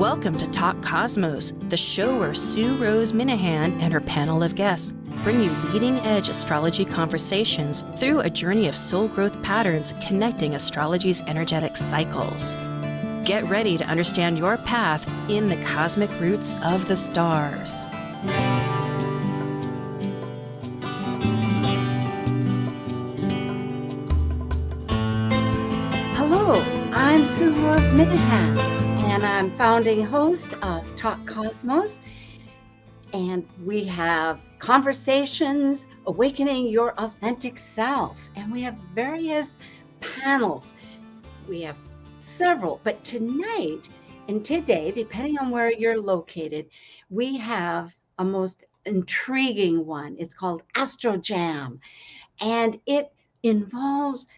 Welcome to Talk Cosmos, the show where Sue Rose Minahan and her panel of guests bring you leading-edge astrology conversations through a journey of soul growth patterns connecting astrology's energetic cycles. Get ready to understand your path in the cosmic roots of the stars. Hello, I'm Sue Rose Minahan, and I'm founding host of Talk Cosmos. And we have conversations, awakening your authentic self. And we have various panels. We have several, but tonight and today, depending on where you're located, we have a most intriguing one. It's called Astro JAM, and it involves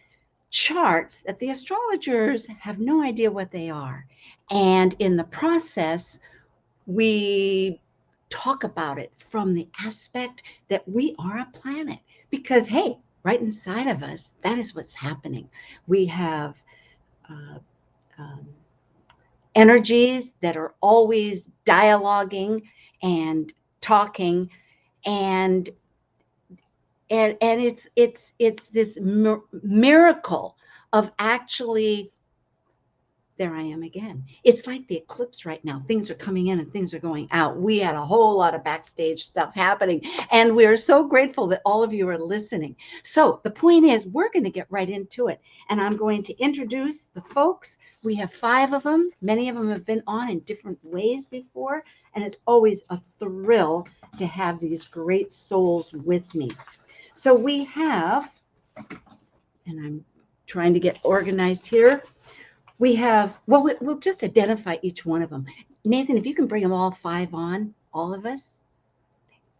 charts that the astrologers have no idea what they are. And in the process, we talk about it from the aspect that we are a planet, because hey, right inside of us, that is what's happening. We have energies that are always dialoguing and talking, and it's this miracle of actually, there I am again. It's like the eclipse right now. Things are coming in and things are going out. We had a whole lot of backstage stuff happening, and we're so grateful that all of you are listening. So the point is, we're going to get right into it, and I'm going to introduce the folks. We have 5 of them. Many of them have been on in different ways before, and it's always a thrill to have these great souls with me. So we have, and I'm trying to get organized here. We have, well, we'll just identify each one of them. Nathan, if you can bring them all 5 on, all of us.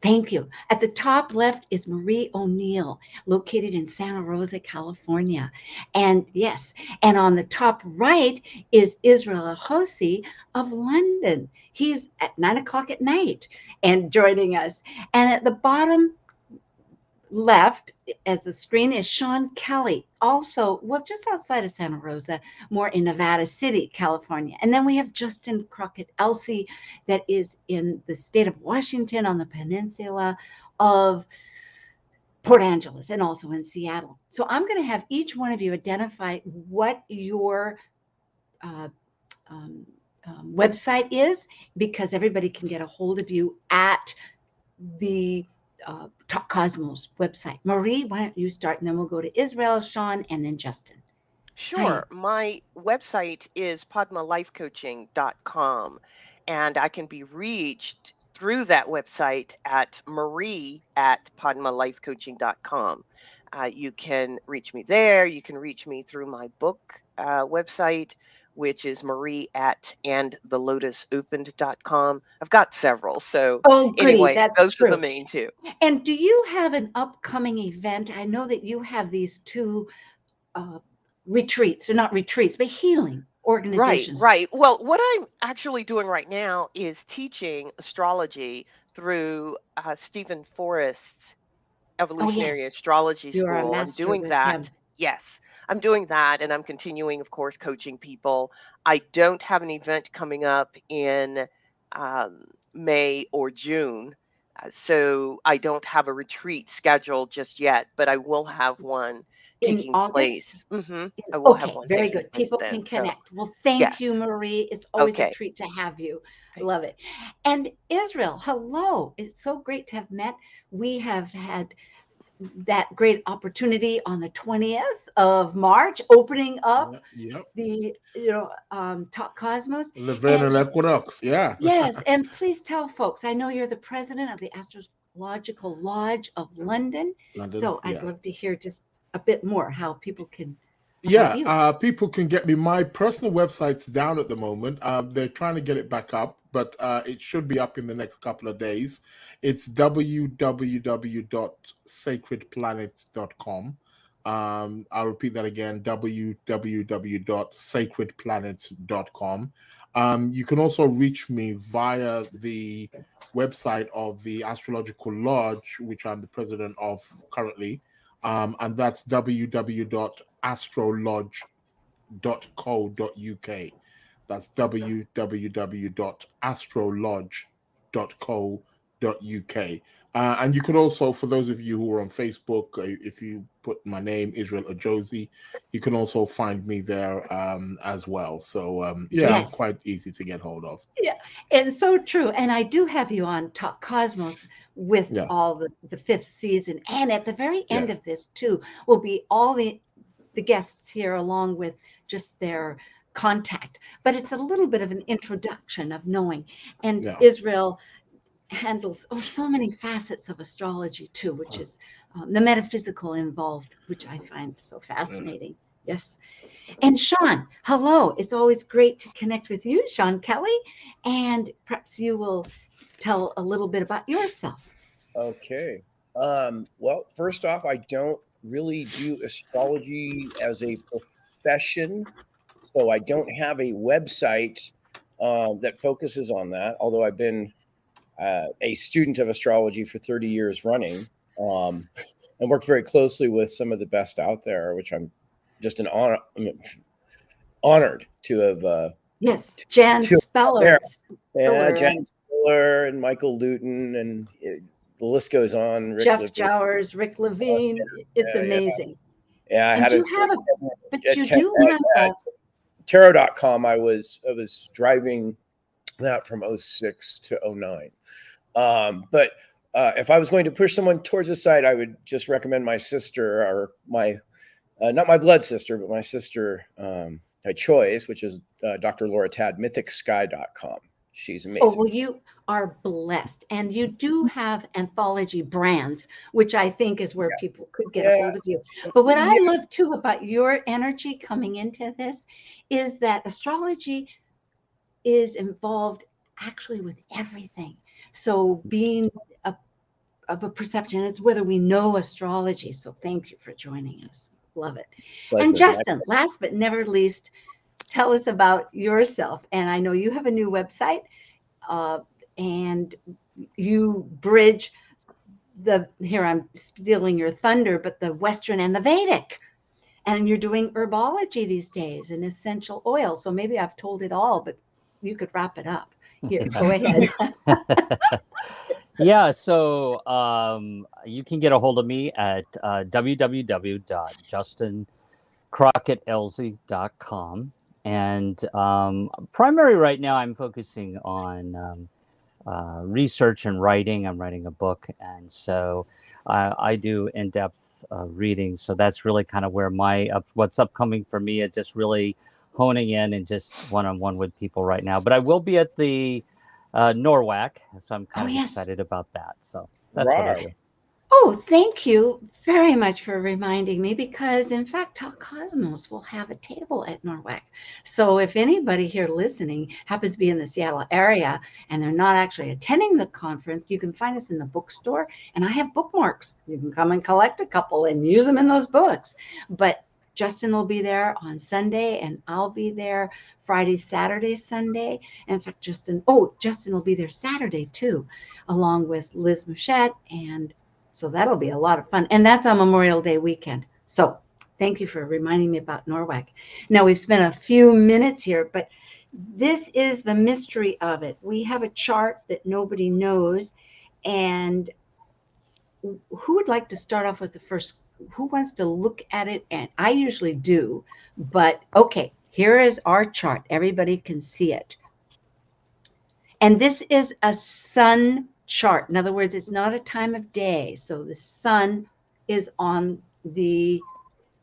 Thank you. At the top left is Marie O'NEIll, located in Santa Rosa, California. And yes, and on the top right is Israel Ahosi of London. He's at 9 o'clock at night and joining us. And at the bottom left as the screen is Sean Kelly, also, well, just outside of Santa Rosa, more in Nevada City, California. And then we have Justin Crockett-Elsie, that is in the state of Washington on the peninsula of Port Angeles and also in Seattle. So I'm going to have each one of you identify what your website is, because everybody can get a hold of you at the Talk Cosmos website. Marie, why don't you start, and then we'll go to Israel, Sean, and then Justin. Sure. Hi. My website is padmalifecoaching.com, and I can be reached through that website at marie@padmalifecoaching.com. You can reach me there. You can reach me through my book website, which is marie@andthelotusopened.com. I've got several. So anyway, those are the main 2. And do you have an upcoming event? I know that you have these 2 retreats, or not retreats, but healing organizations. Right. Well, what I'm actually doing right now is teaching astrology through Stephen Forrest's Evolutionary Astrology School. I'm doing that. Yes, I'm doing that, and I'm continuing, of course, coaching people. I don't have an event coming up in May or June, so I don't have a retreat scheduled just yet, but I will have one taking place. I will have one. Very good. People can connect. Well, thank you, Marie. It's always a treat to have you. Thanks. Love it. And Israel, hello. It's so great to have met. We have had that great opportunity on the 20th of March, opening up the Talk Cosmos. The vernal equinox, Yes, and please tell folks, I know you're the president of the Astrological Lodge of London, so I'd love to hear just a bit more how people can people can get me. My personal website's down at the moment. They're trying to get it back up, but it should be up in the next couple of days. It's www.sacredplanets.com. I'll repeat that again, www.sacredplanets.com. You can also reach me via the website of the Astrological Lodge, which I'm the president of currently, and that's www.astrolodge.co.uk. That's www.astrolodge.co.uk. And you can also, for those of you who are on Facebook, if you put my name, Israel Ojozi, you can also find me there as well. So, yeah, I'm quite easy to get hold of. Yeah, it's so true. And I do have you on Talk Cosmos with all the fifth season. And at the very end of this, too, will be all the guests here along with just their contact. But it's a little bit of an introduction of knowing. And Israel handles so many facets of astrology too, which is the metaphysical involved, which I find so fascinating. Yes. And Sean, hello. It's always great to connect with you, Sean Kelly. And perhaps you will tell a little bit about yourself. Okay. Well, first off, I don't really do astrology as a profession. So I don't have a website that focuses on that, although I've been a student of astrology for 30 years running, and worked very closely with some of the best out there, which I'm just honored to have. Yes, Jan Speller. Yeah, Jan Speller and Michael Luton, and the list goes on. Jeff Jowers, Rick Levine. It's amazing. Yeah, I had you do have tarot.com. I was driving that from 06 to 09. But if I was going to push someone towards the site, I would just recommend my sister, or my not my blood sister, but my sister by choice, which is Dr. Laura Tad, mythicsky.com. She's amazing. Oh, well, you are blessed. And you do have anthology brands, which I think is where people could get a hold of you. But what I love too about your energy coming into this is that astrology is involved actually with everything. So being of a perception is whether we know astrology. So thank you for joining us. Love it. Pleasure. And Justin, last but never least, tell us about yourself. And I know you have a new website and you bridge here I'm stealing your thunder, but the Western and the Vedic. And you're doing herbology these days and essential oil. So maybe I've told it all, but you could wrap it up. Here, go ahead. Yeah, so you can get a hold of me at www.justinCrockettLZ.com. And primary right now, I'm focusing on research and writing. I'm writing a book. And so I do in-depth reading. So that's really kind of where what's upcoming for me is just really honing in and just one-on-one with people right now. But I will be at the NORWAC, so I'm kind of excited about that. So that's what I do. Oh, thank you very much for reminding me, because in fact, Talk Cosmos will have a table at NORWAC. So if anybody here listening happens to be in the Seattle area and they're not actually attending the conference, you can find us in the bookstore, and I have bookmarks. You can come and collect a couple and use them in those books. But Justin will be there on Sunday, and I'll be there Friday, Saturday, Sunday. In fact, Justin will be there Saturday too, along with Liz Mouchette. And so that'll be a lot of fun. And that's on Memorial Day weekend. So thank you for reminding me about NORWAC. Now, we've spent a few minutes here, but this is the mystery of it. We have a chart that nobody knows. And who would like to start off with the first? Who wants to look at it? And I usually do, but okay, here is our chart. Everybody can see it. And this is a sun chart. In other words, it's not a time of day. So the sun is on the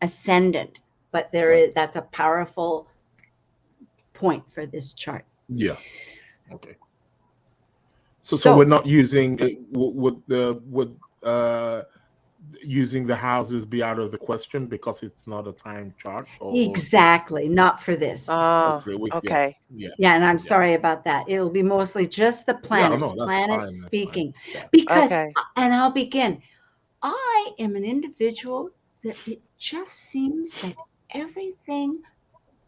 ascendant, but that's a powerful point for this chart. Yeah. Okay. So we're not using using the houses be out of the question because it's not a time chart? Exactly, not for this. Okay. Yeah, and I'm sorry about that. It'll be mostly just the planets, planets speaking. Because, and I'll begin. I am an individual that it just seems that everything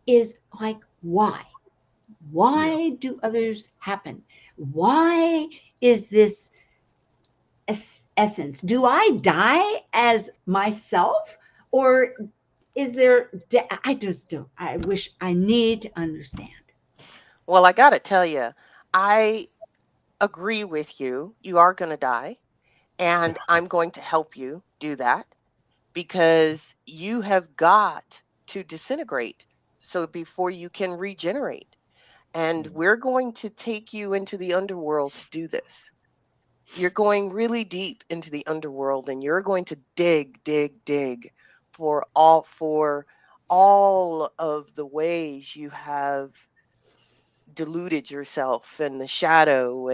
is like, why? Why do others happen? Why is this essence? Do I die as myself, or is there? I just don't. I wish I need to understand. Well, I got to tell you, I agree with you. You are going to die, and I'm going to help you do that because you have got to disintegrate so before you can regenerate. And we're going to take you into the underworld to do this. You're going really deep into the underworld and you're going to dig, dig, dig for all of the ways you have deluded yourself and the shadow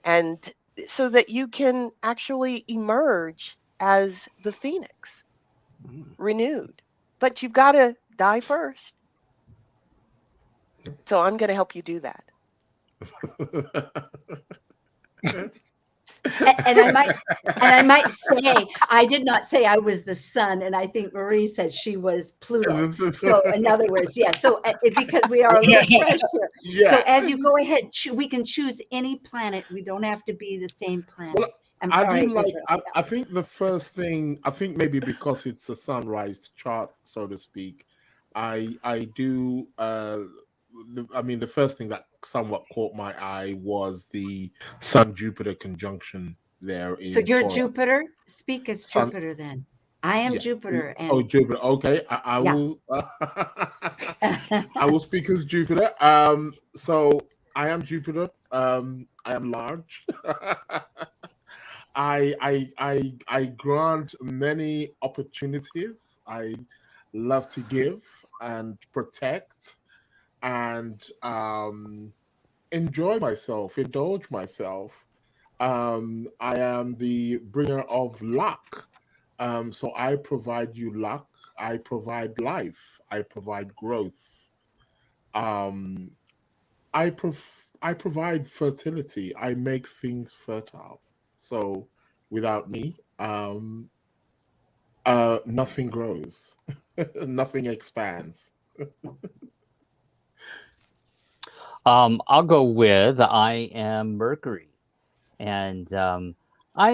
and so that you can actually emerge as the phoenix, renewed. But you've got to die first. So I'm going to help you do that. And I might say, I did not say I was the sun, and I think Marie said she was Pluto. So in other words, yeah. So because we are a little fresh here. Yeah. So as you go ahead, we can choose any planet. We don't have to be the same planet. Well, I think the first thing, I think maybe because it's a sunrise chart, so to speak, I do. The first thing that somewhat caught my eye was the Sun Jupiter conjunction there. So you're Taurus. Jupiter. Speak as Jupiter then. I am Jupiter. And Jupiter. Okay, I will. I will speak as Jupiter. So I am Jupiter. I am large. I grant many opportunities. I love to give and protect and enjoy myself, indulge myself. I am the bringer of luck. So I provide you luck. I provide life. I provide growth. I provide fertility. I make things fertile. So without me, nothing grows, nothing expands. I'll go with I am Mercury, and I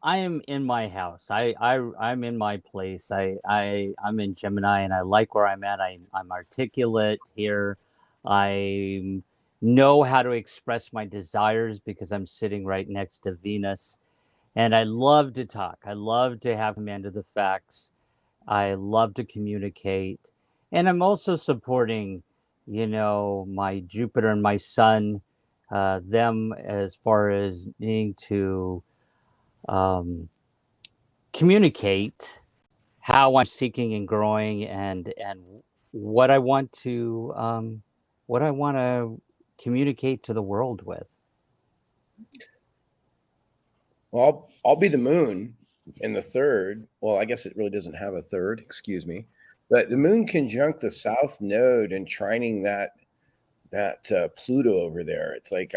am in my house. I'm in my place. I'm in Gemini, and I like where I'm at. I'm articulate here. I know how to express my desires because I'm sitting right next to Venus, and I love to talk. I love to have command of the facts. I love to communicate, and I'm also supporting, my Jupiter and my Sun, them as far as needing to communicate how I'm seeking and growing, and what I want to communicate to the world with. Well, I'll be the moon in the third. Well, I guess it really doesn't have a third, excuse me. But the moon conjunct the south node and trining that Pluto over there. It's like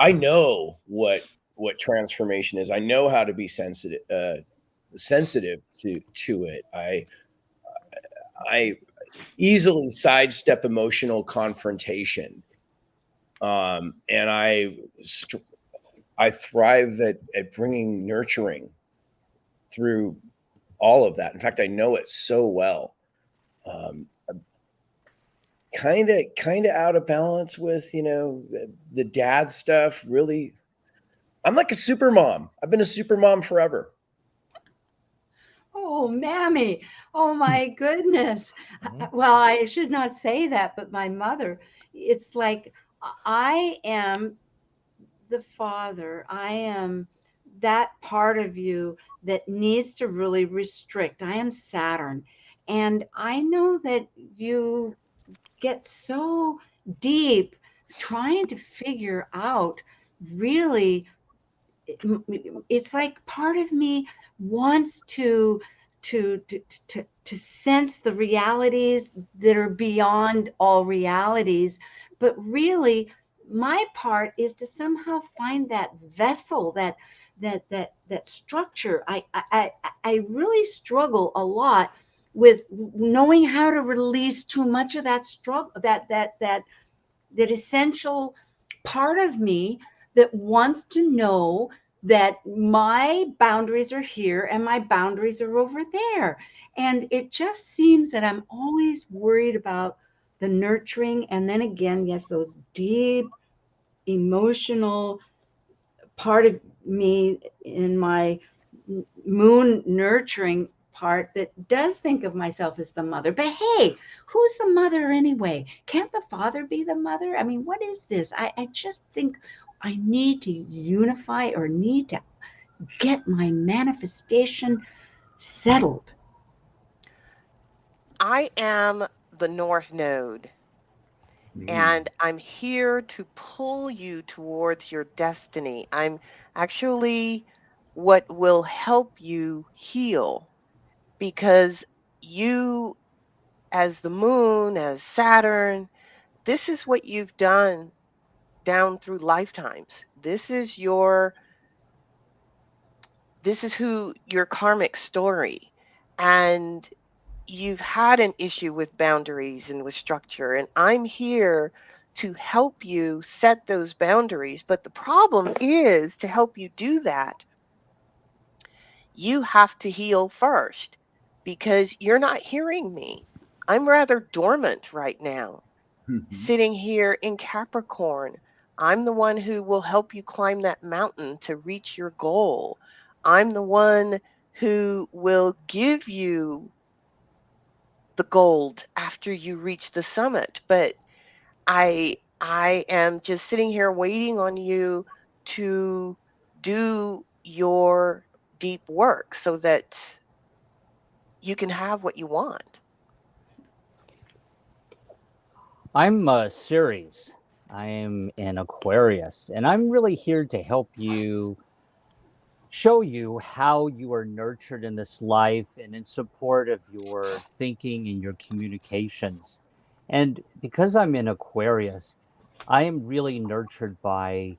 I know what transformation is. I know how to be sensitive to it. I easily sidestep emotional confrontation. And I thrive at bringing nurturing through all of that. In fact, I know it so well. Kind of out of balance with, the dad stuff. Really, I'm like a super mom. I've been a super mom forever. Oh, mammy. Oh, my goodness. Well, I should not say that, but my mother, it's like I am the father. I am that part of you that needs to really restrict. I am Saturn. And I know that you get so deep trying to figure out really, it's like part of me wants to sense the realities that are beyond all realities, but really my part is to somehow find that vessel, that structure. I really struggle a lot with knowing how to release too much of that struggle, that essential part of me that wants to know that my boundaries are here and my boundaries are over there. And it just seems that I'm always worried about the nurturing, and then again, yes, those deep emotional part of me in my moon nurturing part that does think of myself as the mother. But hey, who's the mother anyway? Can't the father be the mother? I mean, what is this? I just think I need to unify, or need to get my manifestation settled. I am the North Node, and I'm here to pull you towards your destiny. I'm actually what will help you heal, because you, as the moon, as Saturn, this is what you've done down through lifetimes. This is who your karmic story. And you've had an issue with boundaries and with structure, and I'm here to help you set those boundaries. But the problem is, to help you do that, you have to heal first, because you're not hearing me. I'm rather dormant right now, sitting here in Capricorn. I'm the one who will help you climb that mountain to reach your goal. I'm the one who will give you the gold after you reach the summit. But I am just sitting here waiting on you to do your deep work so that you can have what you want. I'm Ceres. I am an Aquarius, and I'm really here to help you, show you how you are nurtured in this life and in support of your thinking and your communications. And because I'm in Aquarius, I am really nurtured by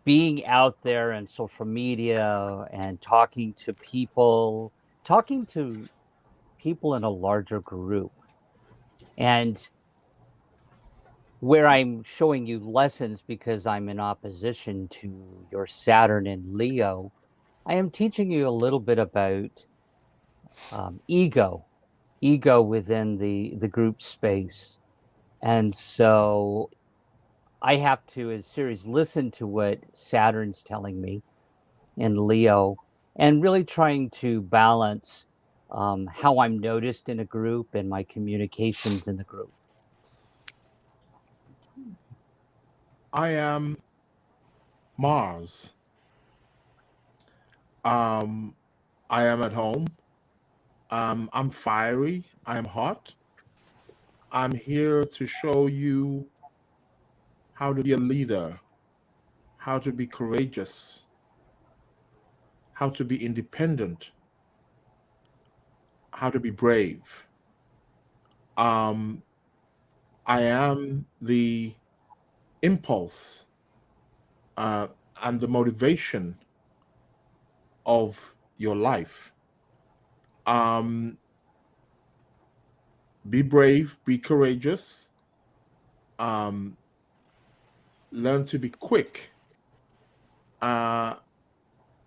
being out there in social media and talking to people in a larger group. And where I'm showing you lessons because I'm in opposition to your Saturn in Leo, I am teaching you a little bit about ego within the group space. And so I have to, as series, listen to what Saturn's telling me in Leo, and really trying to balance how I'm noticed in a group and my communications in the group. I am Mars. I am at home. I'm fiery. I'm hot. I'm here to show you how to be a leader, how to be courageous, how to be independent, how to be brave. I am the impulse and the motivation of your life. Be brave, be courageous, learn to be quick,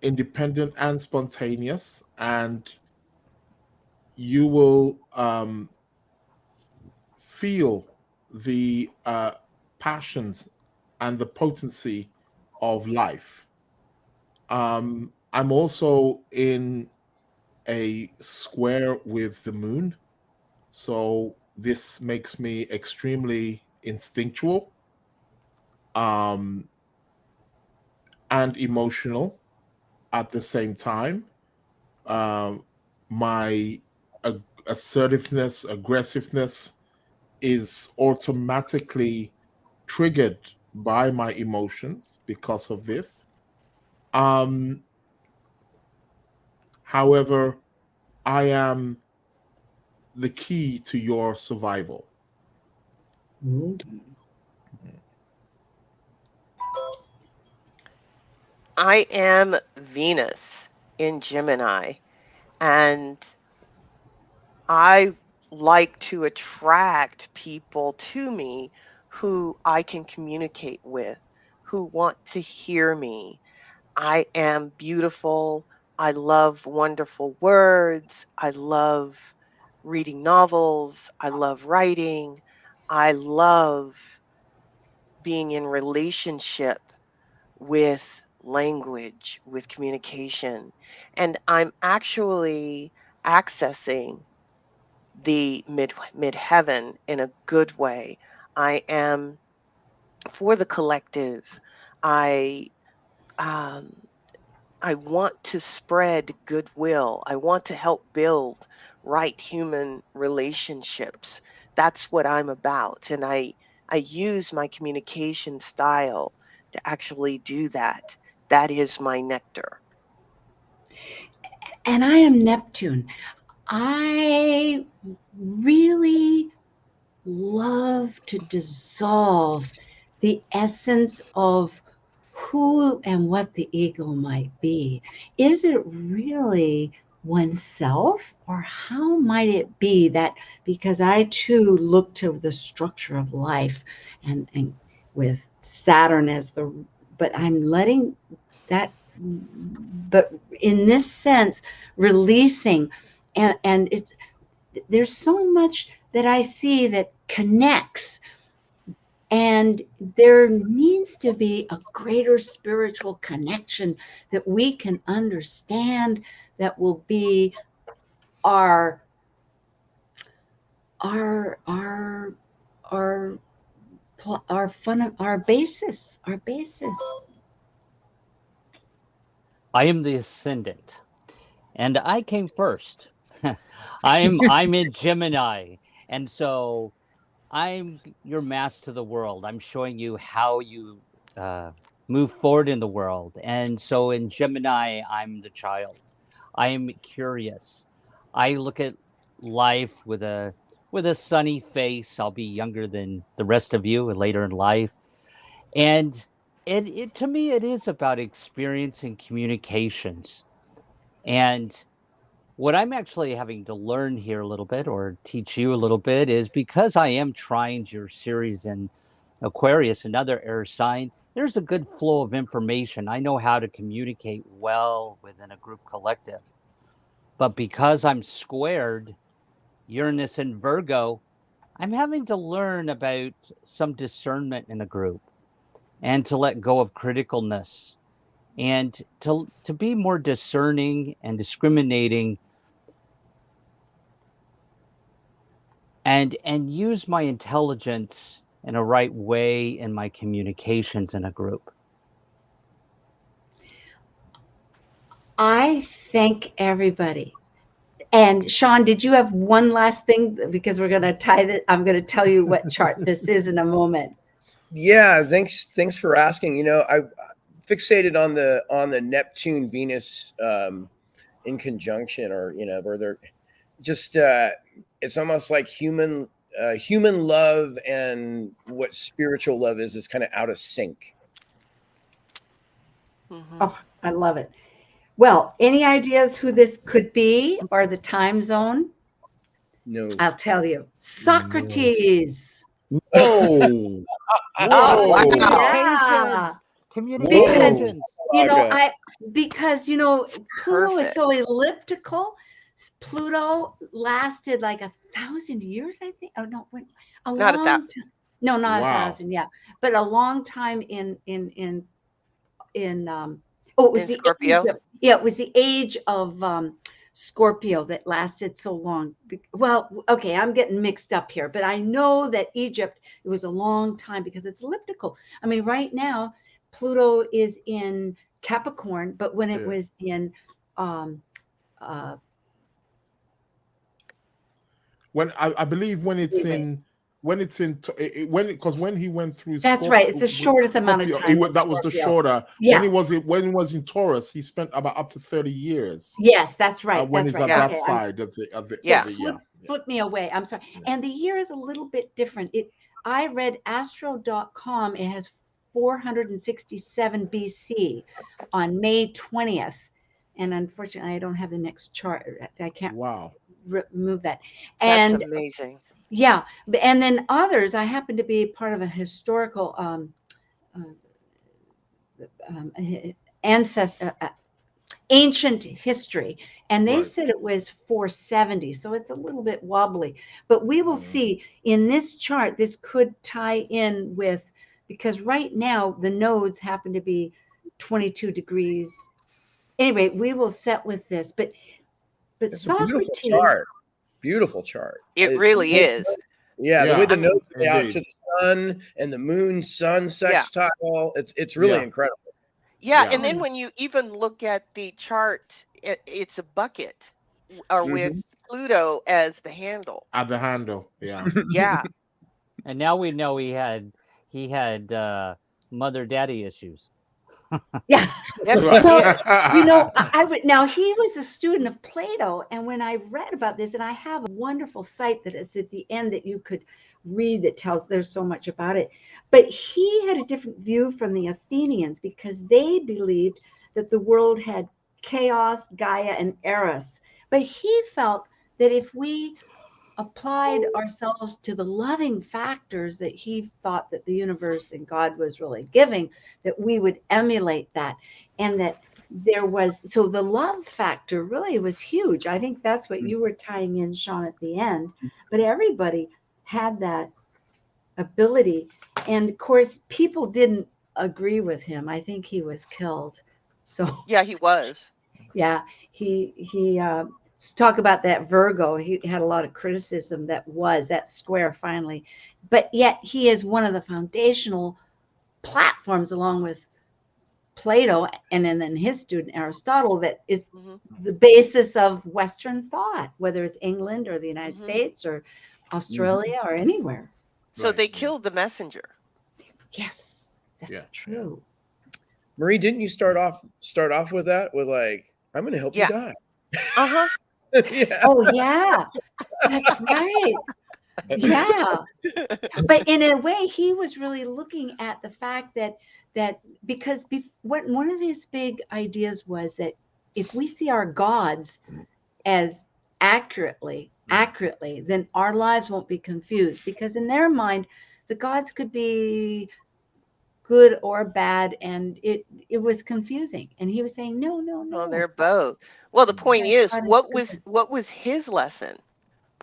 independent and spontaneous, and you will feel the passions and the potency of life. I'm also in a square with the moon, so this makes me extremely instinctual and emotional at the same time. My assertiveness, aggressiveness is automatically triggered by my emotions because of this. However, I am the key to your survival. I am Venus in Gemini, and I like to attract people to me who I can communicate with, who want to hear me. I am beautiful. I love wonderful words. I love reading novels. I love writing. I love being in relationship with language, with communication. And I'm actually accessing the midheaven in a good way. I am for the collective. I um, I want to spread goodwill. I want to help build right human relationships. That's what I'm about. And I use my communication style to actually do that. That is my nectar. And I am Neptune. I really love to dissolve the essence of who and what the ego might be. Is it really oneself, or how might it be that, because I too look to the structure of life and with Saturn as the, but I'm letting that, but in this sense, releasing, and it's, there's so much that I see that connects, and there needs to be a greater spiritual connection that we can understand, that will be our our our our our fun, our basis, our basis. I am the ascendant, and I came first. I'm in Gemini, and so I'm your mask to the world. I'm showing you how you move forward in the world. And so in Gemini, I'm the child. I am curious. I look at life with a sunny face. I'll be younger than the rest of you later in life. And it to me it is about experience and communications. And what I'm actually having to learn here a little bit or teach you a little bit is, because I am trying your series in Aquarius, another air sign, there's a good flow of information. I know how to communicate well within a group collective. But because I'm squared Uranus and Virgo, I'm having to learn about some discernment in a group, and to let go of criticalness, and to be more discerning and discriminating, and use my intelligence in a right way in my communications in a group. I thank everybody. And Sean, did you have one last thing? Because we're going to tie that. I'm going to tell you what chart this is in a moment. Yeah, thanks for asking. You know, I fixated on the Neptune Venus in conjunction, or where they're just it's almost like human love and what spiritual love is kind of out of sync. Mm-hmm. Oh, I love it. Well, any ideas who this could be, or the time zone? No. I'll tell you. Socrates. Oh, Oh, wow. Yeah. Communications. Because Pluto is so elliptical. Pluto lasted like 1,000 years, I think. Oh no, Not at that. No, not Wow. 1,000. Yeah, but a long time in it was In the Scorpio? it was the age of Scorpio that lasted so long. Well, okay, I'm getting mixed up here, but I know that Egypt, it was a long time because it's elliptical. I mean, right now, Pluto is in Capricorn, but when it was in when I believe when it's in because when he went through, that's right, it's the shortest amount of time. That was the shorter. Yeah. When he was in Taurus, he spent about up to 30 years. Yes, that's right. When that's he's right. at that Okay, side of the Yeah. Flip me away. I'm sorry. And the year is a little bit different. I read astro.com. It has 467 BC on May 20th. And unfortunately, I don't have the next chart. I can't remove that. That's And amazing. yeah. And then others, I happen to be part of a historical ancestor. ancient history, and they Right. said it was 470, so it's a little bit wobbly. But we will see in this chart, this could tie in with, because right now the nodes happen to be 22 degrees. Anyway, we will set with this, but It's a beautiful Socrates, chart. Beautiful chart. It really is. Yeah, the way the nodes lay out indeed. to the sun and the moon sun sextile, it's really incredible. Yeah, and then when you even look at the chart, it's a bucket, or with Pluto as the handle. At the handle, yeah. Yeah. And now we know he had mother-daddy issues. Yeah. Yes, Well, he you did. know, now he was a student of Plato, and when I read about this, and I have a wonderful site that is at the end that you could read that tells there's so much about it, but he had a different view from the Athenians, because they believed that the world had chaos, Gaia, and Eros. But he felt that if we applied ourselves to the loving factors that he thought that the universe and God was really giving, that we would emulate that. And that there was, so the love factor really was huge. I think that's what you were tying in, Sean, at the end. But everybody had that ability. And of course, people didn't agree with him. I think he was killed. So Yeah, he was. yeah, he talk about that Virgo. He had a lot of criticism that square finally, but yet he is one of the foundational platforms, along with Plato and then his student Aristotle, that is the basis of Western thought, whether it's England or the United States or Australia or anywhere. So they killed the messenger. Yes, that's true. Marie, didn't you start off with that, with like, I'm going to help you die? Uh-huh. Yeah. Oh yeah, that's right. Yeah, but in a way, he was really looking at the fact that because one of his big ideas was that if we see our gods as accurately, then our lives won't be confused, because in their mind, the gods could be good or bad, and it was confusing. And he was saying, no. Well, they're both. Well, the point is, what was his lesson?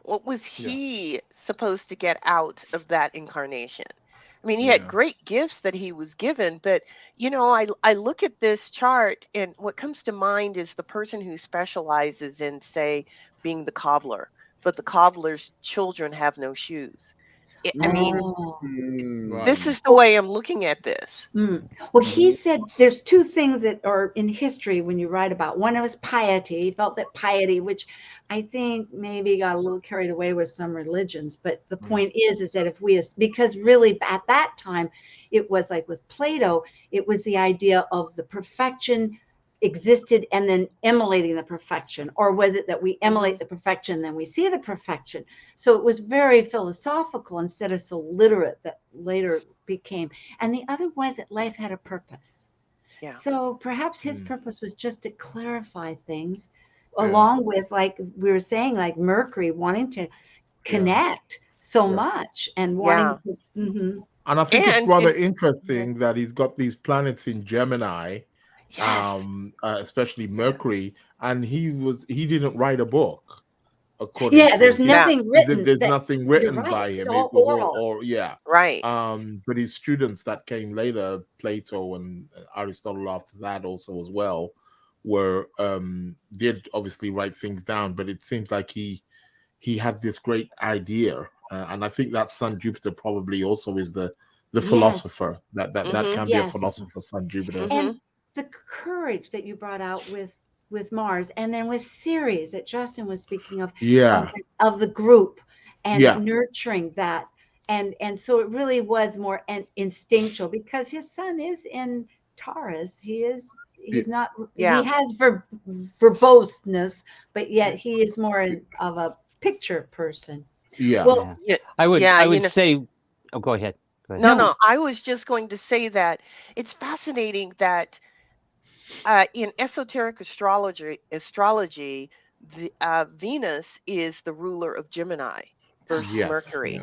What was he supposed to get out of that incarnation? I mean, he had great gifts that he was given, but you know, I look at this chart, and what comes to mind is the person who specializes in, say, being the cobbler, but the cobbler's children have no shoes. I mean, this is the way I'm looking at this. Well, he said there's two things that are in history when you write about. One was piety. He felt that piety, which I think maybe got a little carried away with some religions. But the point is that if we, because really at that time, it was like with Plato, it was the idea of the perfection existed and then emulating the perfection, or was it that we emulate the perfection, then we see the perfection? So it was very philosophical instead of so literate that later became. And the other was that life had a purpose. So perhaps his purpose was just to clarify things, along with, like we were saying, like Mercury wanting to connect so much and wanting to. And I think it's rather interesting that he's got these planets in Gemini. Especially Mercury, and he didn't write a book, according to there's nothing written. There's nothing written by him. It was all right. But his students that came later, Plato and Aristotle after that also as well, were did obviously write things down, but it seems like he had this great idea, and I think that Sun Jupiter probably also is the philosopher that can be a philosopher, Sun Jupiter. And the courage that you brought out with Mars, and then with Ceres that Justin was speaking of, of the group and nurturing that, and so it really was more instinctual, because his sun is in Taurus. He's not. He has verboseness, but yet he is more of a picture person. I would say. Oh, go ahead. No, I was just going to say that it's fascinating that in esoteric astrology, Venus is the ruler of Gemini versus Mercury.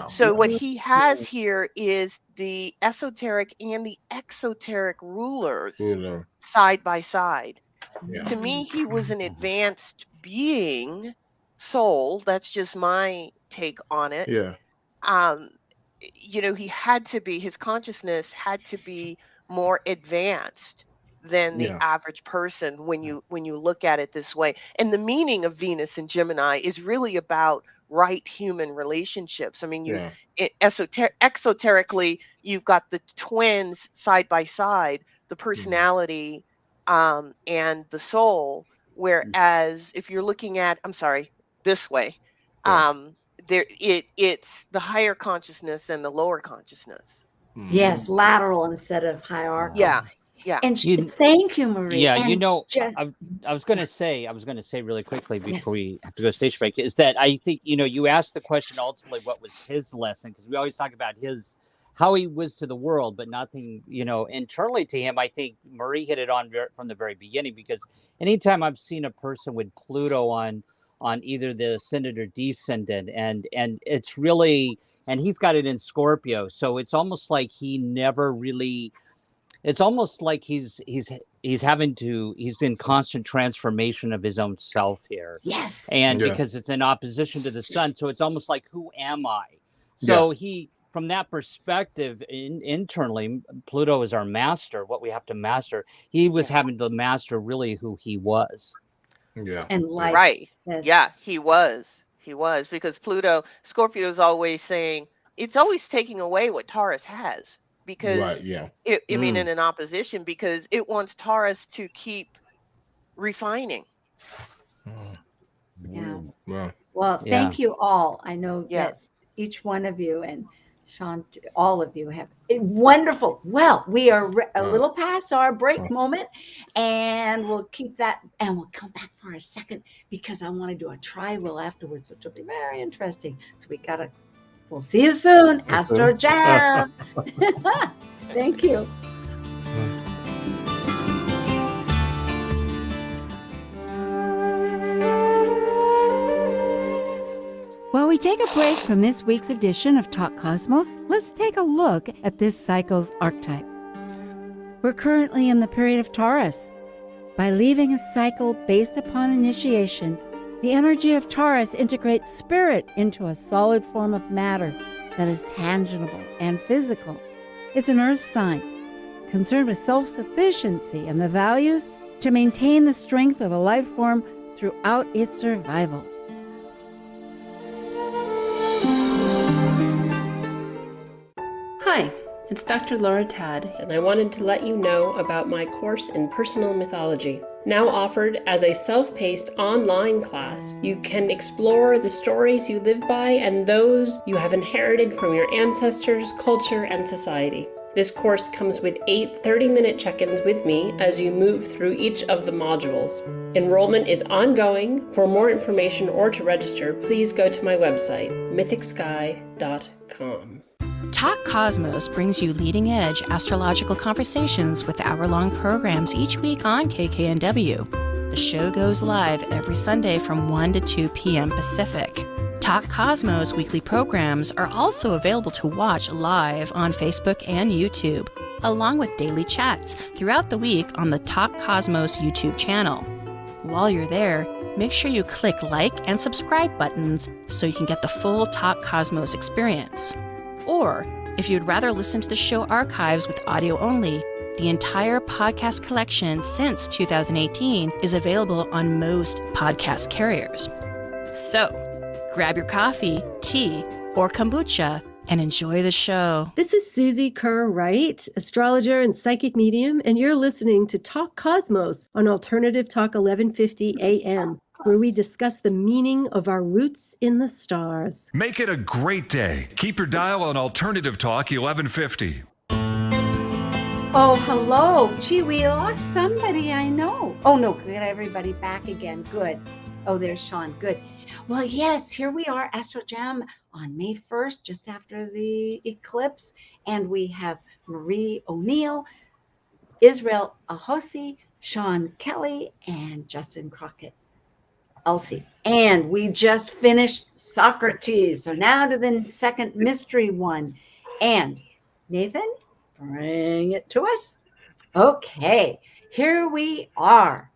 So what he has here is the esoteric and the exoteric rulers side by side. To me, he was an advanced being, soul. That's just my take on it. Yeah. He had to be, his consciousness had to be more advanced than the average person when you look at it this way. And the meaning of Venus and Gemini is really about right human relationships. I mean, exoterically, you've got the twins side by side, the personality and the soul. Whereas if you're looking at, this way, it's the higher consciousness and the lower consciousness. Yes, lateral instead of hierarchical. Yeah. And thank you, Marie. Yeah, and I was going to say really quickly before we have to go to stage break is that I think, you asked the question ultimately, what was his lesson? Because we always talk about how he was to the world, but nothing, internally to him. I think Marie hit it on from the very beginning, because anytime I've seen a person with Pluto on either the ascendant or descendant, and it's really, and he's got it in Scorpio, so it's almost like he never really. It's almost like he's in constant transformation of his own self here. Yes. And because it's in opposition to the sun, so it's almost like, who am I? So he, from that perspective, internally, Pluto is our master, what we have to master. He was having to master really who he was. Yeah. And life. Right. Yeah, he was. Because Scorpio is always saying, it's always taking away what Taurus has. Because I mean, in an opposition, because it wants Taurus to keep refining. Well, thank you all. I know that each one of you, and Sean, all of you have wonderful. Well, we are a little past our break moment, and we'll keep that, and we'll come back for a second, because I want to do a tri-will afterwards, which will be very interesting. So we'll see you soon. Astro Jam. Thank you. While we take a break from this week's edition of Talk Cosmos, let's take a look at this cycle's archetype. We're currently in the period of Taurus. By leaving a cycle based upon initiation, the energy of Taurus integrates spirit into a solid form of matter that is tangible and physical. It's an earth sign, concerned with self-sufficiency and the values to maintain the strength of a life form throughout its survival. Hi, it's Dr. Laura Tad, and I wanted to let you know about my course in personal mythology. Now offered as a self-paced online class, you can explore the stories you live by and those you have inherited from your ancestors, culture, and society. This course comes with 8 30-minute check-ins with me as you move through each of the modules. Enrollment is ongoing. For more information or to register, please go to my website, mythicsky.com. Talk Cosmos brings you leading-edge astrological conversations with hour-long programs each week on KKNW. The show goes live every Sunday from 1 to 2 p.m. Pacific. Talk Cosmos weekly programs are also available to watch live on Facebook and YouTube, along with daily chats throughout the week on the Talk Cosmos YouTube channel. While you're there, make sure you click like and subscribe buttons so you can get the full Talk Cosmos experience. Or, if you'd rather listen to the show archives with audio only, the entire podcast collection since 2018 is available on most podcast carriers. So, grab your coffee, tea, or kombucha and enjoy the show. This is Susie Kerr-Wright, astrologer and psychic medium, and you're listening to Talk Cosmos on Alternative Talk 1150 AM, where we discuss the meaning of our roots in the stars. Make it a great day. Keep your dial on Alternative Talk 1150. Oh, hello. Gee, we lost somebody I know. Oh, no, get everybody back again. Good. Oh, there's Sean. Good. Well, yes, here we are, Astro Jam on May 1st, just after the eclipse. And we have Marie O'NEIll, Israel Ahosi, Sean Kelly, and Justin Crockett. Elsie. And we just finished Socrates. So now to the second mystery one. And Nathan, bring it to us. Okay, here we are.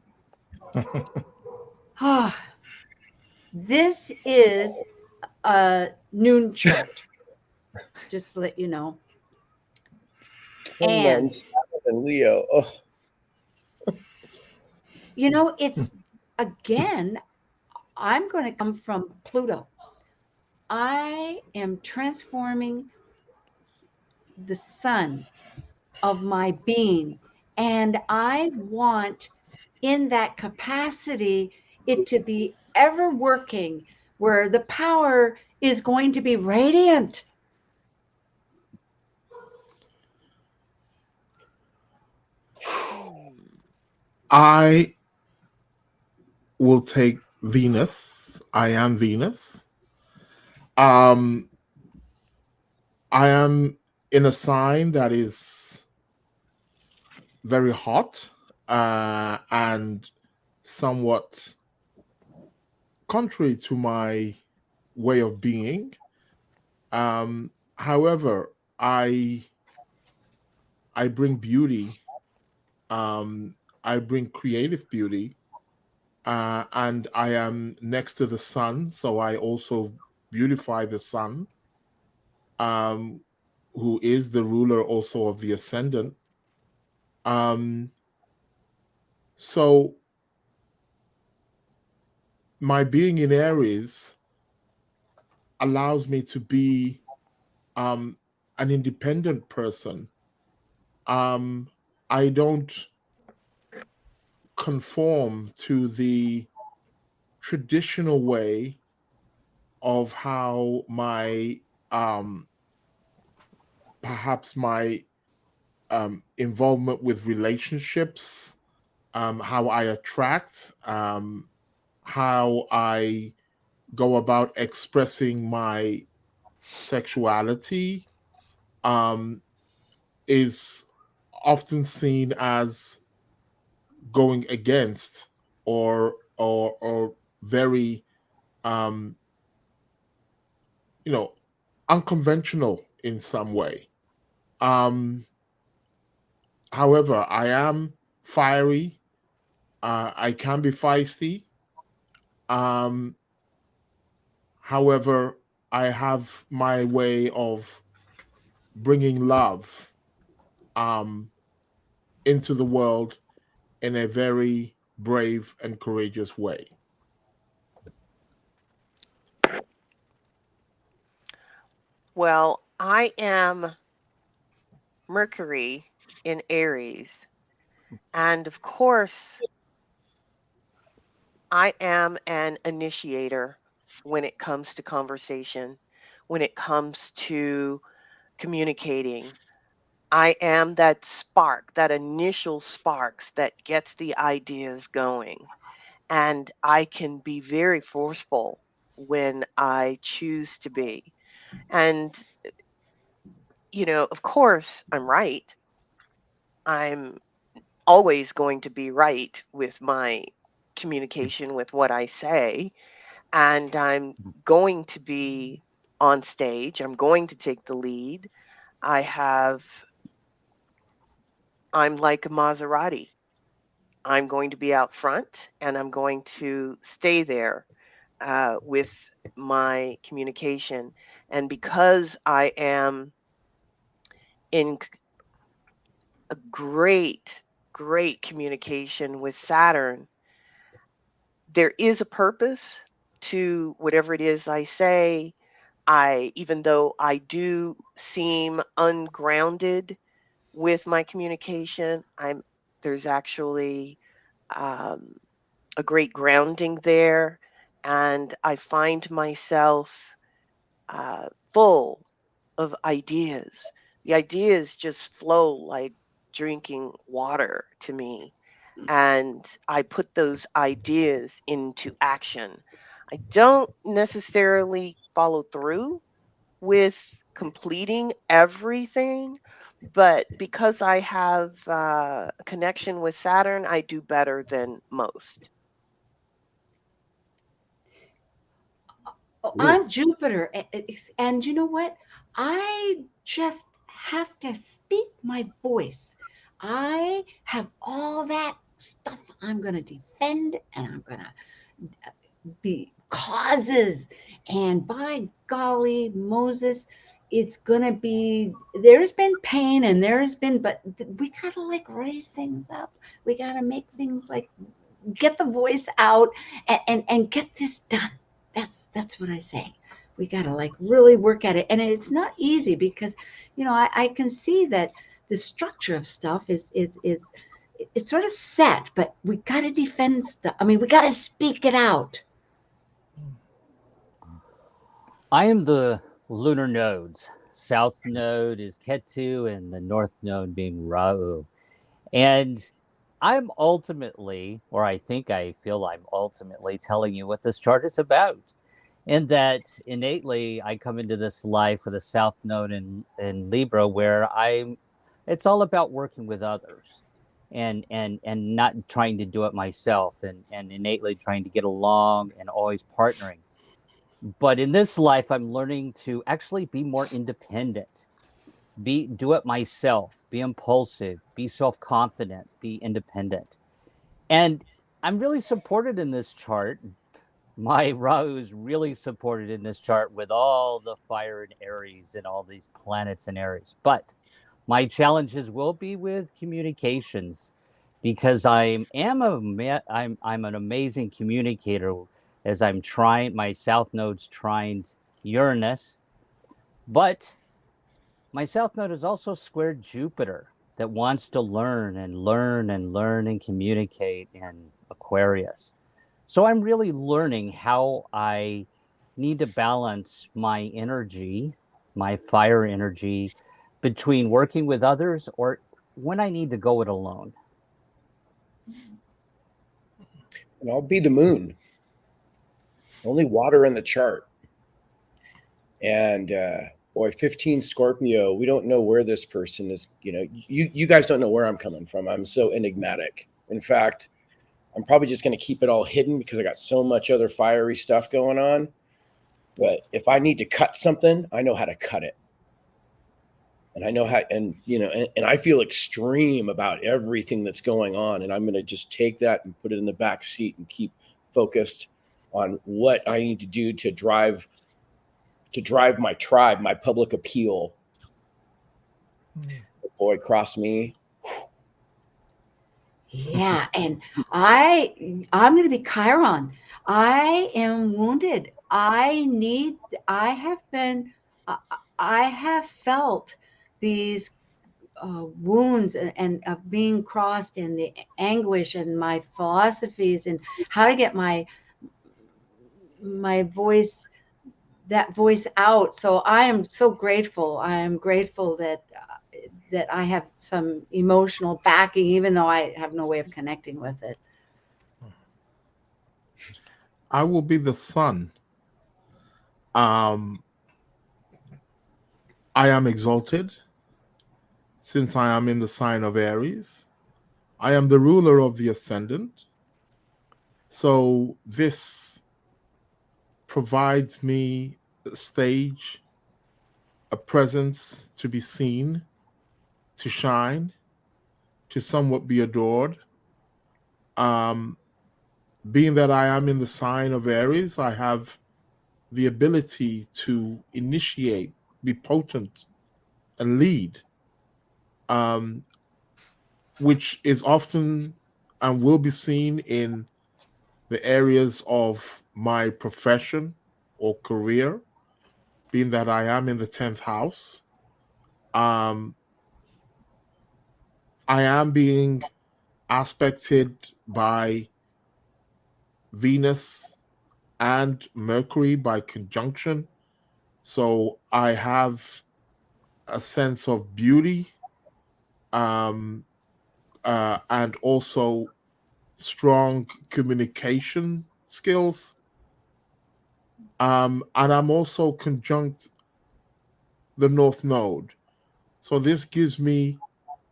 This is a noon chart, just to let you know. And Saturn and Leo. Oh. You know, it's again, I'm going to come from Pluto. I am transforming the sun of my being, and I want in that capacity it to be ever working, where the power is going to be radiant. I will take Venus. I am Venus. I am in a sign that is very hot and somewhat contrary to my way of being. However, I bring beauty. I bring creative beauty, and I am next to the sun, so I also beautify the sun, who is the ruler also of the ascendant. So my being in Aries allows me to be an independent person. I don't conform to the traditional way of how my perhaps my involvement with relationships, how I attract, how I go about expressing my sexuality, is often seen as going against or very unconventional in some way. However, I am fiery. I can be feisty. However, I have my way of bringing love into the world in a very brave and courageous way. Well, I am Mercury in Aries. And of course, I am an initiator when it comes to conversation, when it comes to communicating. I am that spark, that initial sparks that gets the ideas going. And I can be very forceful when I choose to be. And, of course, I'm right. I'm always going to be right with my communication, with what I say. And I'm going to be on stage. I'm going to take the lead. I'm like a Maserati. I'm going to be out front and I'm going to stay there with my communication. And because I am in a great, great communication with Saturn, there is a purpose to whatever it is I say. Even though I do seem ungrounded with my communication, there's actually a great grounding there, and I find myself full of ideas. The ideas just flow like drinking water to me, and I put those ideas into action. I don't necessarily follow through with completing everything, but because I have a connection with Saturn, I do better than most. I'm Jupiter. And you know what? I just have to speak my voice. I have all that stuff I'm going to defend, and I'm going to be causes. And by golly, Moses, it's going to be, there's been pain and there's been, but we got to like raise things up. We got to make things like, get the voice out and get this done. That's what I say. We got to like really work at it. And it's not easy because, you know, I can see that the structure of stuff is it's sort of set, but we got to defend stuff. I mean, we got to speak it out. I am the lunar nodes. South node is Ketu and the north node being Rahu. And I'm ultimately, or I think I feel I'm ultimately telling you what this chart is about. In that innately I come into this life with a South node in Libra where it's all about working with others and not trying to do it myself and innately trying to get along and always partnering. But in this life, I'm learning to actually be more independent, do it myself, be impulsive, be self-confident, be independent. And I'm really supported in this chart. My Rahu is really supported in this chart with all the fire in Aries and all these planets in Aries. But my challenges will be with communications because I'm an amazing communicator as I'm trying, my South Node's trying Uranus, but my South Node is also squared Jupiter that wants to learn and learn and learn and communicate in Aquarius. So I'm really learning how I need to balance my energy, my fire energy, between working with others or when I need to go it alone. And I'll be the moon. Only water in the chart. And boy, 15 Scorpio, we don't know where this person is. You know, you guys don't know where I'm coming from. I'm so enigmatic. In fact, I'm probably just going to keep it all hidden because I got so much other fiery stuff going on. But if I need to cut something, I know how to cut it. And I know how, and you know, and I feel extreme about everything that's going on. And I'm going to just take that and put it in the back seat and keep focused on what I need to do to drive my tribe, my public appeal. Boy, cross me. Yeah, and I'm going to be Chiron. I am wounded. I have felt these wounds and of being crossed and the anguish and my philosophies and how to get my voice, that voice out. So I am so grateful. I am grateful that I have some emotional backing, even though I have no way of connecting with it. I will be the sun. I am exalted since I am in the sign of Aries. I am the ruler of the ascendant. So this provides me a stage, a presence to be seen, to shine, to somewhat be adored. Being that I am in the sign of Aries, I have the ability to initiate, be potent, and lead, which is often and will be seen in the areas of my profession or career, being that I am in the 10th house. I am being aspected by Venus and Mercury by conjunction. So I have a sense of beauty and also strong communication skills. And I'm also conjunct the North Node. So this gives me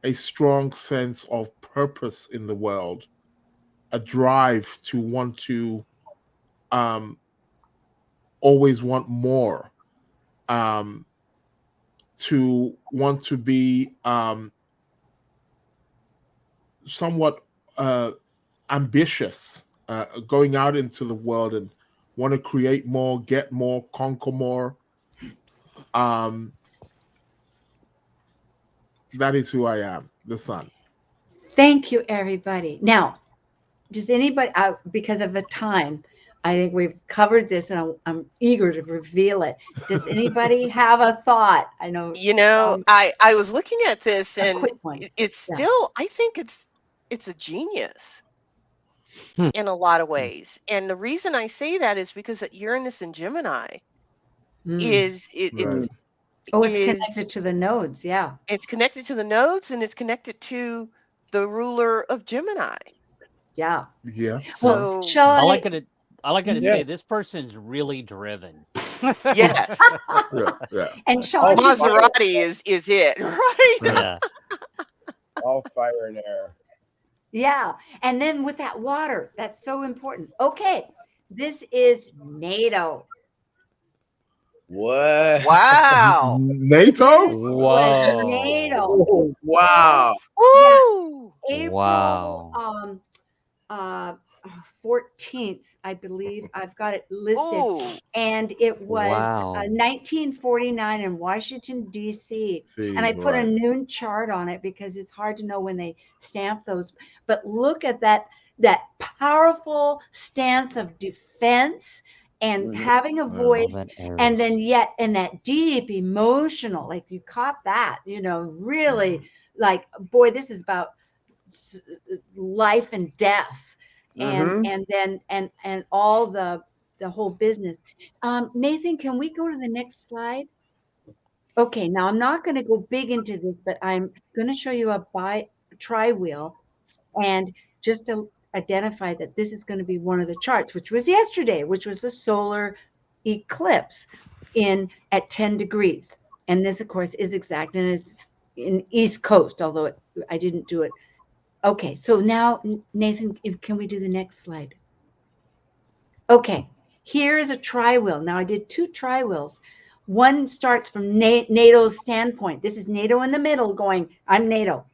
a strong sense of purpose in the world, a drive to want to always want more, to want to be somewhat ambitious, going out into the world and want to create more, get more, conquer more. That is who I am, the Sun. Thank you, everybody. Now, does anybody, because of the time, I think we've covered this, and I'm eager to reveal it. Does anybody have a thought? I know. I was looking at this, and it's still, I think it's a genius in a lot of ways. And the reason I say that is because Uranus and Gemini it's connected to the nodes. Yeah. It's connected to the nodes, and it's connected to the ruler of Gemini. Yeah. Yeah. Well, I like it to say this person's really driven. Yes. And Sean, Maserati is it, right? Yeah. All fire and air. Yeah. And then with that water, that's so important. Okay. This is NATO. What? Wow. NATO? Whoa. NATO. Oh, wow. Woo. Yeah. April Wow. 14th, I believe. I've got it listed. Ooh. And it was Wow. 1949 in Washington, D.C. And I put a noon chart on it because it's hard to know when they stamp those. But look at that powerful stance of defense and having a voice, and then yet in that deep emotional, like you caught that, really like, boy, this is about life and death, and then all the whole business. Nathan, can we go to the next slide? Okay, now I'm not going to go big into this, but I'm going to show you a tri-wheel, and just to identify that this is going to be one of the charts, which was yesterday, which was a solar eclipse at 10 degrees. And this, of course, is exact, and it's in East Coast, although I didn't do it. Okay, so now, Nathan, can we do the next slide? Okay, here is a tri-wheel. Now, I did 2 tri-wheels. One starts from NATO's standpoint. This is NATO in the middle going, I'm NATO.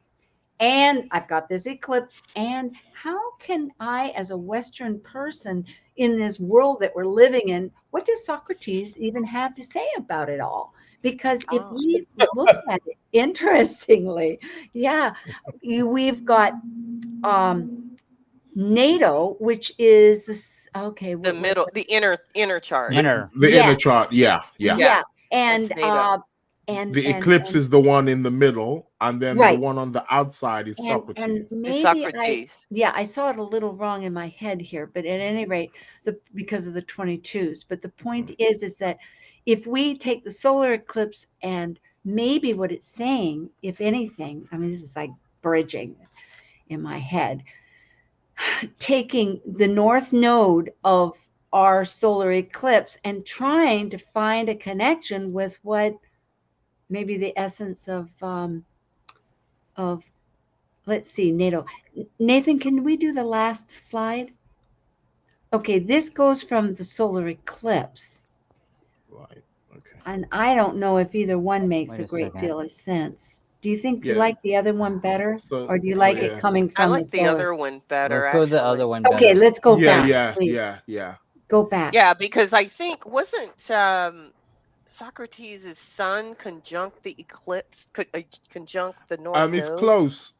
And I've got this eclipse. And how can I, as a Western person in this world that we're living in, what does Socrates even have to say about it all? Because if we look at it, interestingly, we've got NATO, which is the middle, the inner chart. The inner chart, yeah. And the eclipse is the one in the middle, and then the one on the outside is Socrates. And maybe I saw it a little wrong in my head here, but at any rate, because of the 22s. But the point is that if we take the solar eclipse, and maybe what it's saying, if anything, I mean, this is like bridging in my head, taking the north node of our solar eclipse and trying to find a connection with what maybe the essence of let's see, NATO. Nathan, can we do the last slide? Okay, this goes from the solar eclipse. Right. Okay. And I don't know if either one makes a great deal of sense. Do you think you like the other one better, or do you like it coming from? I like the other one better. Let's go to the other one better. Okay, let's go back. Yeah. Go back. Yeah, because I think wasn't Socrates' sun conjunct the eclipse, conjunct the north node?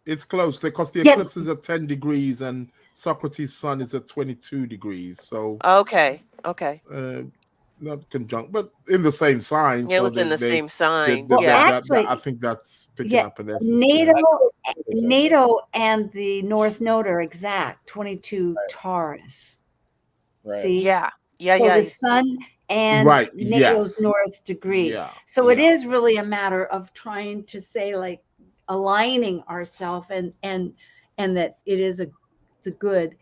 It's close because the eclipse is at 10 degrees and Socrates' sun is at 22 degrees. So okay. Not conjunct, but in the same sign. Yeah, it's in the same sign. Actually, I think that's picking up an essence. NATO and the north node are exact 22 Taurus. Right. See? Yeah. The sun and NATO's north degree. So it is really a matter of trying to say, like, aligning ourselves and that it is the good.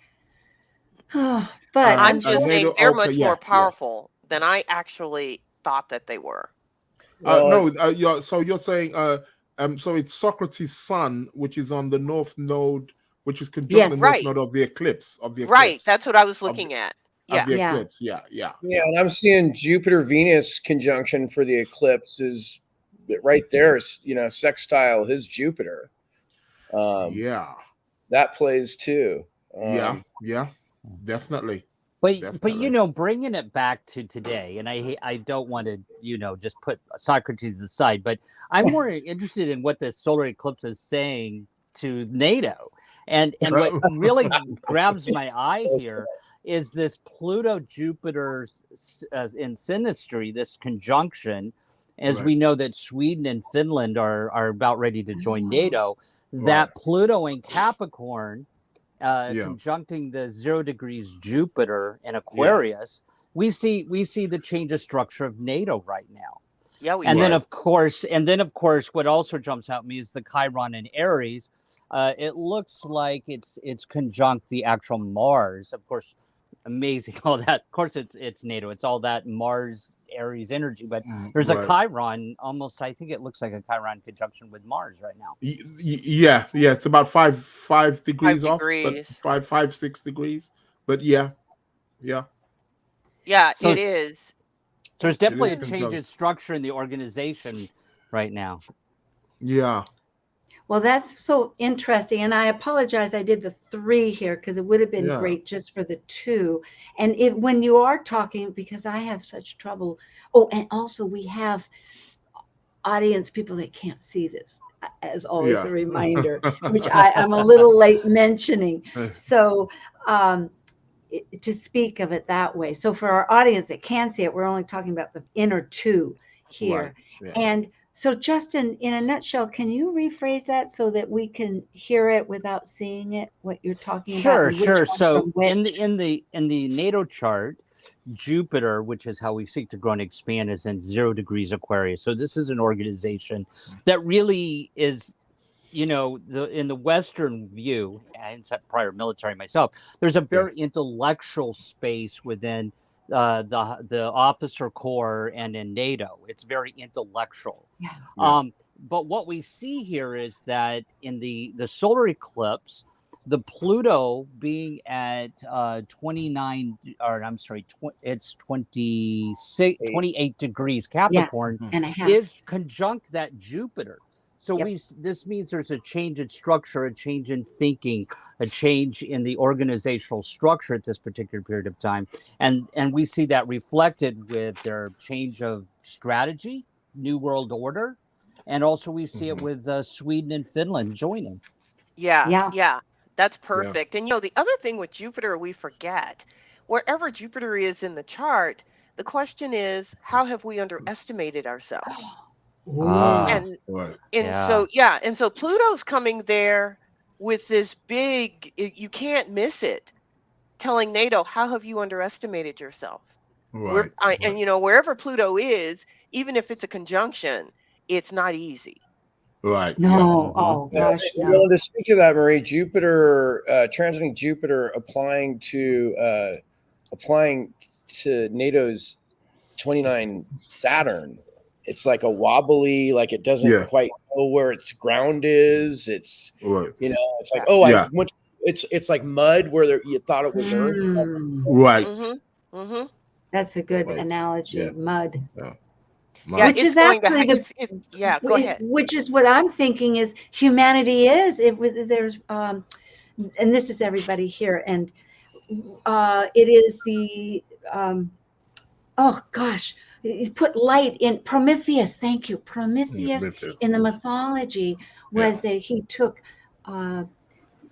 But I'm just saying they're much more powerful than I actually thought that they were. So you're saying so it's Socrates' sun, which is on the north node, which is conjunct the north node of the eclipse Right, that's what I was looking at. Of the eclipse, yeah. And I'm seeing Jupiter-Venus conjunction for the eclipse is right there, sextile his Jupiter. that plays too. Yeah, definitely. But you know, bringing it back to today, and I don't want to, you know, just put Socrates aside, but I'm more interested in what the solar eclipse is saying to NATO. And what really grabs my eye here is this Pluto-Jupiter in synastry, this conjunction, as we know that Sweden and Finland are about ready to join NATO, that Pluto in Capricorn, conjuncting the 0 degrees Jupiter in Aquarius, we see the change of structure of NATO right now. Yeah, we and then of course, what also jumps out at me is the Chiron in Aries. It looks like it's conjunct the actual Mars. Of course, amazing all that. Of course, it's NATO. It's all that Mars Aries energy, but there's a Chiron almost. I think it looks like a Chiron conjunction with Mars right now. Yeah. It's about 5 degrees off, but 5-6 degrees. But yeah, so it is. So there's definitely a change in structure in the organization right now. Yeah. Well, that's so interesting. And I apologize, I did the 3 here because it would have been great just for the 2. And when you are talking, because I have such trouble. Oh, and also we have audience people that can't see this, as always a reminder, which I'm a little late mentioning. So to speak of it that way. So for our audience that can see it, we're only talking about the inner 2 here. And so Justin, in a nutshell, can you rephrase that so that we can hear it without seeing it, what you're talking about? Sure. So in the NATO chart, Jupiter, which is how we seek to grow and expand, is in 0 degrees Aquarius. So this is an organization that really is, you know, in the Western view, and prior military myself, there's a very intellectual space within the officer corps and in NATO. It's very intellectual. But what we see here is that in the solar eclipse, the Pluto being at 28 degrees Capricorn is conjunct that Jupiter. So this means there's a change in structure, a change in thinking, a change in the organizational structure at this particular period of time. And we see that reflected with their change of strategy, New World Order. And also we see it with Sweden and Finland joining. Yeah. That's perfect. And, you know, the other thing with Jupiter, we forget, wherever Jupiter is in the chart, the question is, how have we underestimated ourselves? And so Pluto's coming there with this big, you can't miss it, telling NATO, how have you underestimated yourself? And, you know, wherever Pluto is, even if it's a conjunction, it's not easy. Oh gosh. Well, to speak to that, Marie, Jupiter, transiting Jupiter, applying to NATO's 29 Saturn. It's like a wobbly, like it doesn't quite know where its ground is. It's you know, it's like it's like mud where you thought it was earth. That's a good analogy. Mud. Which is actually go ahead. Which is what I'm thinking is humanity is. There's and this is everybody here, and it is the oh gosh. You put light in Prometheus. Thank you. Prometheus in the mythology was that he took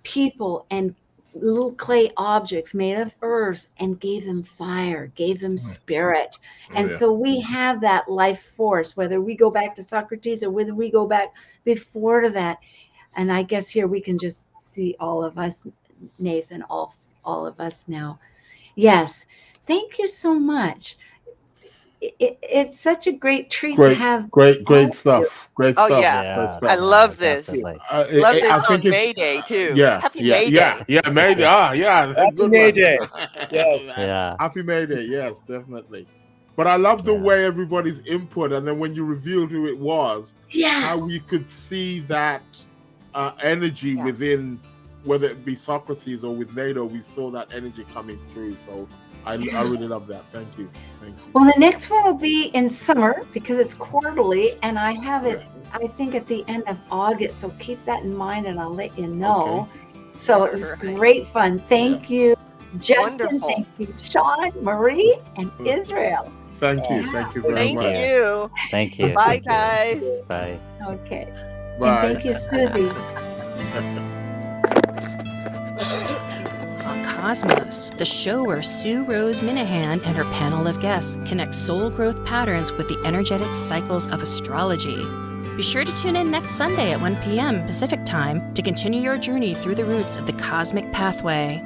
people and little clay objects made of earth and gave them fire, gave them spirit. And so we have that life force, whether we go back to Socrates or whether we go back before to that. And I guess here we can just see all of us, Nathan, all of us now. Yes. Thank you so much. It's such a great treat to have. Great stuff. Great stuff. Great stuff. I love this. Love this on May Day too. Happy May Day. May Day. Happy May Day. Yes. Happy May Day. Yes, definitely. But I love the way everybody's input, and then when you revealed who it was, how we could see that energy within, whether it be Socrates or with NATO, we saw that energy coming through. So I really love that. Thank you. Well, the next one will be in summer because it's quarterly, and I have it, I think, at the end of August. So keep that in mind, and I'll let you know. So it was great fun. Thank you, Justin. Wonderful. Thank you, Sean, Marie, and Israel. Thank you. Thank you very much. Thank you. Thank you. Bye, Thank you. guys. Bye. Okay. Bye. And thank you, Susie. Cosmos, the show where Sue Rose Minahan and her panel of guests connect soul growth patterns with the energetic cycles of astrology. Be sure to tune in next Sunday at 1 p.m. Pacific Time to continue your journey through the roots of the cosmic pathway.